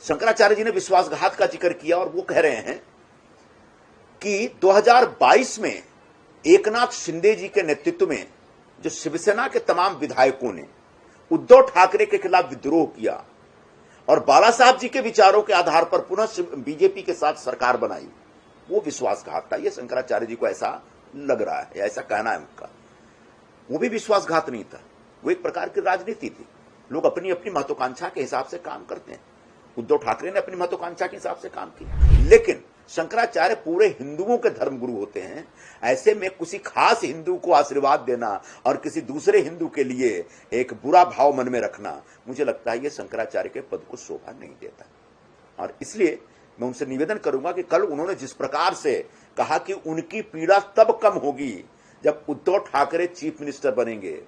शंकराचार्य जी ने विश्वासघात का जिक्र किया और वो कह रहे हैं कि 2022 में एकनाथ शिंदे जी के नेतृत्व में जो शिवसेना के तमाम विधायकों ने उद्धव ठाकरे के खिलाफ विद्रोह किया और बाला साहब जी के विचारों के आधार पर पुनः बीजेपी के साथ सरकार बनाई, वो विश्वासघात था। ये शंकराचार्य जी को ऐसा लग रहा है, ऐसा कहना है उनका। वो भी विश्वासघात नहीं था, वो एक प्रकार की राजनीति थी। लोग अपनी अपनी महत्वाकांक्षा के हिसाब से काम करते हैं। उद्धव ठाकरे ने अपनी महत्वाकांक्षा के हिसाब से काम किया, लेकिन शंकराचार्य पूरे हिंदुओं के धर्मगुरु होते हैं। ऐसे में किसी खास हिंदू को आशीर्वाद देना और किसी दूसरे हिंदू के लिए एक बुरा भाव मन में रखना, मुझे लगता है ये शंकराचार्य के पद को शोभा नहीं देता। और इसलिए मैं उनसे निवेदन करूंगा कि कल उन्होंने जिस प्रकार से कहा कि उनकी पीड़ा तब कम होगी जब उद्धव ठाकरे चीफ मिनिस्टर बनेंगे,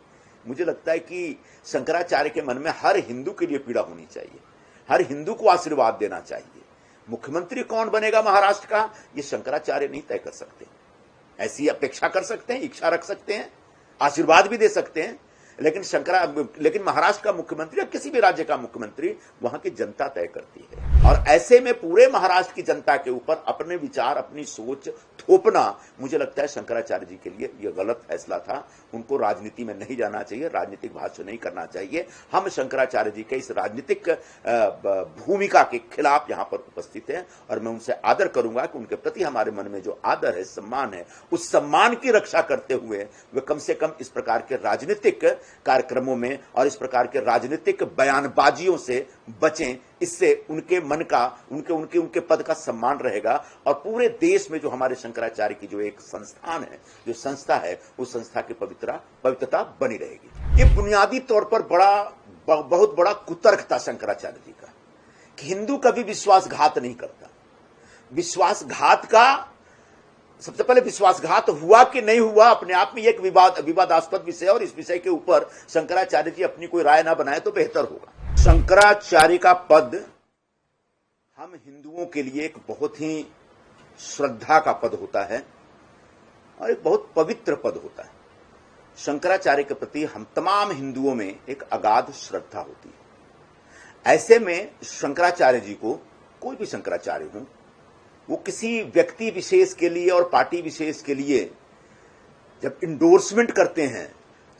मुझे लगता है कि शंकराचार्य के मन में हर हिंदू के लिए पीड़ा होनी चाहिए, हर हिंदू को आशीर्वाद देना चाहिए। मुख्यमंत्री कौन बनेगा महाराष्ट्र का, ये शंकराचार्य नहीं तय कर सकते। ऐसी अपेक्षा कर सकते हैं, इच्छा रख सकते हैं, आशीर्वाद भी दे सकते हैं, लेकिन महाराष्ट्र का मुख्यमंत्री या किसी भी राज्य का मुख्यमंत्री वहां की जनता तय करती है। और ऐसे में पूरे महाराष्ट्र की जनता के ऊपर अपने विचार, अपनी सोच थोपना, मुझे लगता है शंकराचार्य जी के लिए यह गलत फैसला था। उनको राजनीति में नहीं जाना चाहिए, राजनीतिक भाष्य नहीं करना चाहिए। हम शंकराचार्य जी के इस राजनीतिक भूमिका के खिलाफ यहां पर उपस्थित हैं और मैं उनसे आदर करूंगा कि उनके प्रति हमारे मन में जो आदर है, सम्मान है, उस सम्मान की रक्षा करते हुए वे कम से कम इस प्रकार के राजनीतिक कार्यक्रमों में और इस प्रकार के राजनीतिक बयानबाजियों से बचें। इससे उनके मन का, उनके पद का सम्मान रहेगा और पूरे देश में जो हमारे शंकराचार्य की जो एक संस्थान है, जो संस्था है, उस संस्था की पवित्रता बनी रहेगी। ये बुनियादी तौर पर बहुत बड़ा कुतर्क था शंकराचार्य जी का कि हिंदू कभी विश्वासघात नहीं करता। विश्वासघात का सबसे पहले विश्वासघात हुआ कि नहीं हुआ, अपने आप में एक विवादास्पद विषय और इस विषय के ऊपर शंकराचार्य जी अपनी कोई राय ना बनाए तो बेहतर होगा। शंकराचार्य का पद हम हिंदुओं के लिए एक बहुत ही श्रद्धा का पद होता है और एक बहुत पवित्र पद होता है। शंकराचार्य के प्रति हम तमाम हिंदुओं में एक अगाध श्रद्धा होती है। ऐसे में शंकराचार्य जी को, कोई भी शंकराचार्य हो, वो किसी व्यक्ति विशेष के लिए और पार्टी विशेष के लिए जब इंडोर्समेंट करते हैं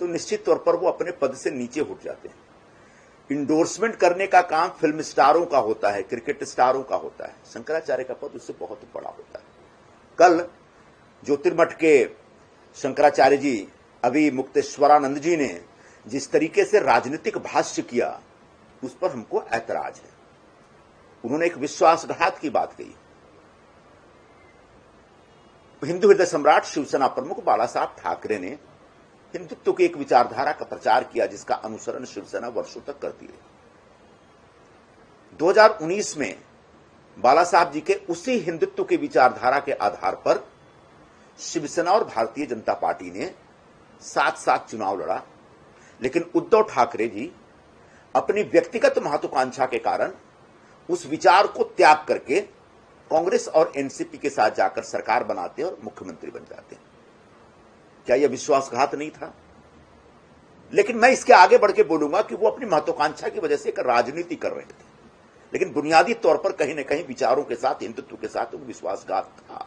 तो निश्चित तौर पर वो अपने पद से नीचे उठ जाते हैं। इंडोर्समेंट करने का काम फिल्म स्टारों का होता है, क्रिकेट स्टारों का होता है। शंकराचार्य का पद उससे बहुत बड़ा होता है। कल ज्योतिर्मठ के शंकराचार्य जी, अभी मुक्तेश्वरानंद जी ने जिस तरीके से राजनीतिक भाष्य किया, उस पर हमको ऐतराज है। उन्होंने एक विश्वासघात की बात कही। हिंदू हृदय सम्राट शिवसेना प्रमुख बाला साहब ठाकरे ने हिंदुत्व की एक विचारधारा का प्रचार किया जिसका अनुसरण शिवसेना वर्षों तक करती रही। 2019 में बाला साहब जी के उसी हिंदुत्व की विचारधारा के आधार पर शिवसेना और भारतीय जनता पार्टी ने साथ साथ चुनाव लड़ा, लेकिन उद्धव ठाकरे जी अपनी व्यक्तिगत महत्वाकांक्षा के कारण उस विचार को त्याग करके कांग्रेस और एनसीपी के साथ जाकर सरकार बनाते और मुख्यमंत्री बन जाते हैं। क्या यह विश्वासघात नहीं था? लेकिन मैं इसके आगे बढ़ के बोलूंगा कि वो अपनी महत्वाकांक्षा की वजह से एक राजनीति कर रहे थे, लेकिन बुनियादी तौर पर कहीं न कहीं विचारों के साथ, हिंदुत्व के साथ वो विश्वासघात था।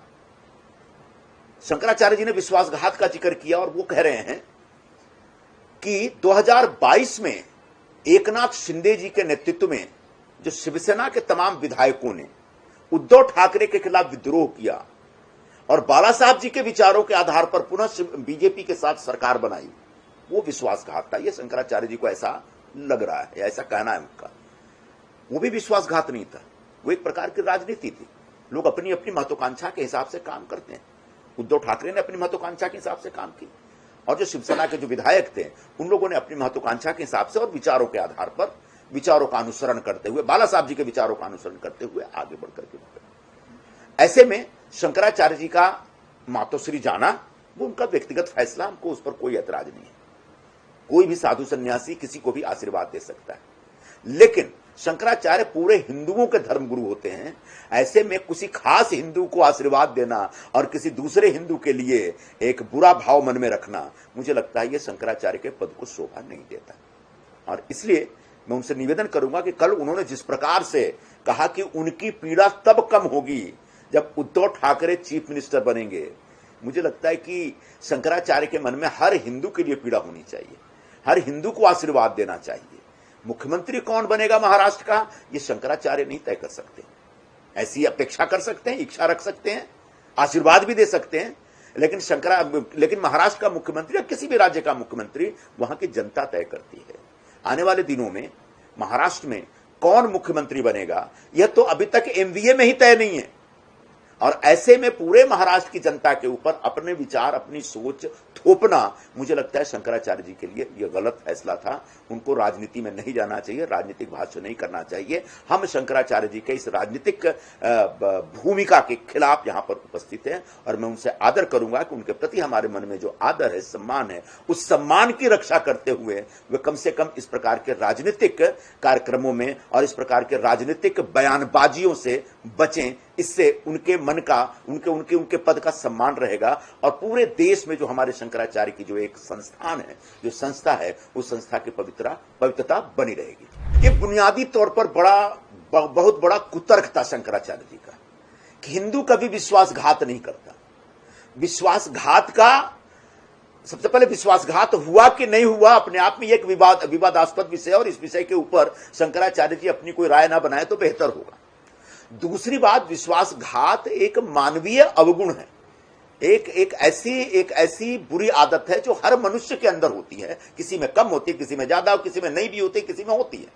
शंकराचार्य जी ने विश्वासघात का जिक्र किया और वो कह रहे हैं कि 2022 में एकनाथ शिंदे जी के नेतृत्व में जो शिवसेना के तमाम विधायकों ने उद्धव ठाकरे के खिलाफ विद्रोह किया और बाला साहब जी के विचारों के आधार पर पुनः बीजेपी के साथ सरकार बनाई, वो विश्वासघात था। ये शंकराचार्य जी को ऐसा लग रहा है, ऐसा कहना है उनका। वो भी विश्वासघात नहीं था, वो एक प्रकार की राजनीति थी। लोग अपनी अपनी महत्वाकांक्षा के हिसाब से काम करते हैं। उद्धव ठाकरे ने अपनी महत्वाकांक्षा के हिसाब से काम की और जो शिवसेना के जो विधायक थे, उन लोगों ने अपनी महत्वाकांक्षा के हिसाब से और विचारों के आधार पर, विचारों का अनुसरण करते हुए, बाला साहब जी के विचारों का अनुसरण करते हुए आगे बढ़कर के बढ़े। ऐसे में शंकराचार्य जी का मातोश्री जाना वो उनका व्यक्तिगत फैसला, हमको उस पर कोई ऐतराज नहीं है। कोई भी साधु सन्यासी किसी को भी आशीर्वाद दे सकता है, लेकिन शंकराचार्य पूरे हिंदुओं के धर्मगुरु होते हैं। ऐसे में किसी खास हिंदू को आशीर्वाद देना और किसी दूसरे हिंदू के लिए एक बुरा भाव मन में रखना, मुझे लगता है ये शंकराचार्य के पद को शोभा नहीं देता। और इसलिए मैं उनसे निवेदन करूंगा कि कल उन्होंने जिस प्रकार से कहा कि उनकी पीड़ा तब कम होगी जब उद्धव ठाकरे चीफ मिनिस्टर बनेंगे। मुझे लगता है कि शंकराचार्य के मन में हर हिंदू के लिए पीड़ा होनी चाहिए, हर हिंदू को आशीर्वाद देना चाहिए। मुख्यमंत्री कौन बनेगा महाराष्ट्र का, ये शंकराचार्य नहीं तय कर सकते। ऐसी अपेक्षा कर सकते हैं, इच्छा रख सकते हैं, आशीर्वाद भी दे सकते हैं, लेकिन महाराष्ट्र का मुख्यमंत्री या किसी भी राज्य का मुख्यमंत्री वहां की जनता तय करती है। आने वाले दिनों में महाराष्ट्र में कौन मुख्यमंत्री बनेगा यह तो अभी तक एमवीए में ही तय नहीं है, और ऐसे में पूरे महाराष्ट्र की जनता के ऊपर अपने विचार, अपनी सोच थोपना, मुझे लगता है शंकराचार्य जी के लिए यह गलत फैसला था। उनको राजनीति में नहीं जाना चाहिए, राजनीतिक भाष्य नहीं करना चाहिए। हम शंकराचार्य जी के इस राजनीतिक भूमिका के खिलाफ यहां पर उपस्थित हैं, और मैं उनसे आदर करूंगा कि उनके प्रति हमारे मन में जो आदर है, सम्मान है, उस सम्मान की रक्षा करते हुए वे कम से कम इस प्रकार के राजनीतिक कार्यक्रमों में और इस प्रकार के राजनीतिक बयानबाजियों से बचें। इससे उनके मन का, उनके पद का सम्मान रहेगा, और पूरे देश में जो हमारे शंकराचार्य की जो एक संस्थान है, जो संस्था है, उस संस्था की पवित्रता बनी रहेगी। ये बुनियादी तौर पर बहुत बड़ा कुतर्क था शंकराचार्य जी का कि हिंदू कभी विश्वासघात नहीं करता। विश्वासघात का सबसे पहले विश्वासघात हुआ कि नहीं हुआ, अपने आप में एक विवादास्पद विषय, और इस विषय के ऊपर शंकराचार्य जी अपनी कोई राय ना बनाए तो बेहतर होगा। दूसरी बात, विश्वासघात एक मानवीय अवगुण है, एक ऐसी बुरी आदत है जो हर मनुष्य के अंदर होती है। किसी में कम होती है, किसी में ज्यादा, किसी में नहीं भी होती, किसी में होती है।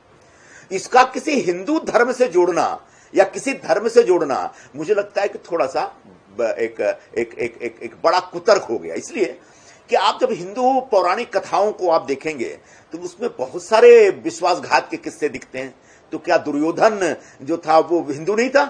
इसका किसी हिंदू धर्म से जोड़ना या किसी धर्म से जोड़ना, मुझे लगता है कि थोड़ा सा एक बड़ा कुतर्क हो गया। इसलिए कि आप जब हिंदू पौराणिक कथाओं को आप देखेंगे तो उसमें बहुत सारे विश्वासघात के किस्से दिखते हैं। तो क्या दुर्योधन जो था वो हिंदू नहीं था?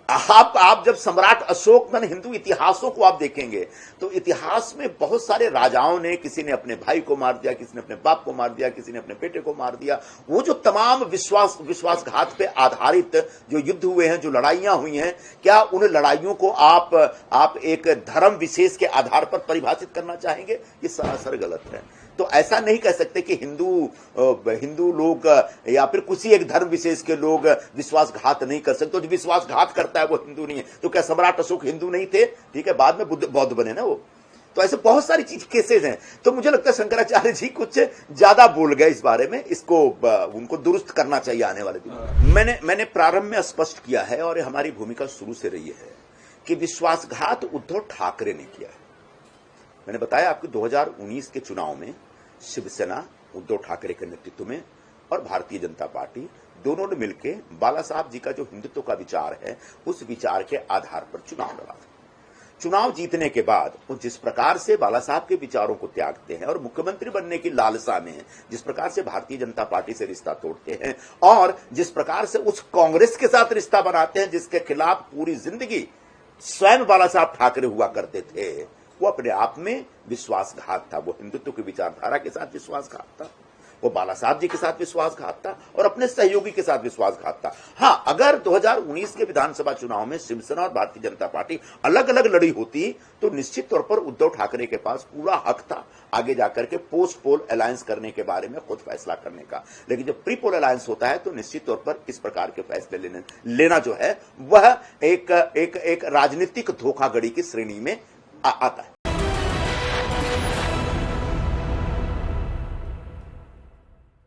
आप जब सम्राट अशोक हिंदू इतिहासों को आप देखेंगे तो इतिहास में बहुत सारे राजाओं ने, किसी ने अपने भाई को मार दिया, किसी ने अपने बाप को मार दिया, किसी ने अपने बेटे को मार दिया। वो जो तमाम विश्वासघात पे आधारित जो युद्ध हुए हैं, जो लड़ाइयां हुई हैं, क्या उन लड़ाइयों को आप एक धर्म विशेष के आधार पर परिभाषित करना चाहेंगे? ये सरासर गलत है। तो ऐसा नहीं कह सकते कि हिंदू लोग या फिर किसी एक धर्म विशेष के लोग विश्वासघात नहीं कर सकते। तो जो विश्वासघात करता है वो हिंदू नहीं है। तो क्या सम्राट अशोक हिंदू नहीं थे? ठीक है, बाद में बौद्ध बने ना वो। तो ऐसे बहुत सारी केसेस हैं। तो मुझे लगता है शंकराचार्य जी कुछ ज्यादा बोल गए इस बारे में। इसको उनको दुरुस्त करना चाहिए आने वाले दिनों। मैंने प्रारंभ में स्पष्ट किया है, और हमारी भूमिका शुरू से रही है कि विश्वासघात उद्धव ठाकरे ने किया है। मैंने बताया आपको 2019 के चुनाव में शिवसेना उद्धव ठाकरे के नेतृत्व में और भारतीय जनता पार्टी दोनों ने मिलकर बाला साहब जी का जो हिंदुत्व का विचार है, उस विचार के आधार पर चुनाव लड़ा था। चुनाव जीतने के बाद वो जिस प्रकार से बाला साहब के विचारों को त्यागते हैं और मुख्यमंत्री बनने की लालसा में जिस प्रकार से भारतीय जनता पार्टी से रिश्ता तोड़ते हैं, और जिस प्रकार से उस कांग्रेस के साथ रिश्ता बनाते हैं जिसके खिलाफ पूरी जिंदगी स्वयं बाला साहब ठाकरे हुआ करते थे, वो अपने आप में विश्वासघात था। वो हिंदुत्व की विचारधारा के साथ विश्वासघात था, वो बाला साहब जी के साथ विश्वासघात था, और अपने सहयोगी के साथ विश्वासघात था। हां, अगर 2019 के विधानसभा चुनाव में शिवसेना और भारतीय जनता पार्टी अलग अलग लड़ी होती तो निश्चित तौर पर उद्धव ठाकरे के पास पूरा हक था आगे जाकर के पोस्ट पोल अलायंस करने के बारे में खुद फैसला करने का। लेकिन जब प्री पोल अलायंस होता है तो निश्चित तौर पर इस प्रकार के फैसले लेना जो है वह एक राजनीतिक धोखाधड़ी की श्रेणी में आता है।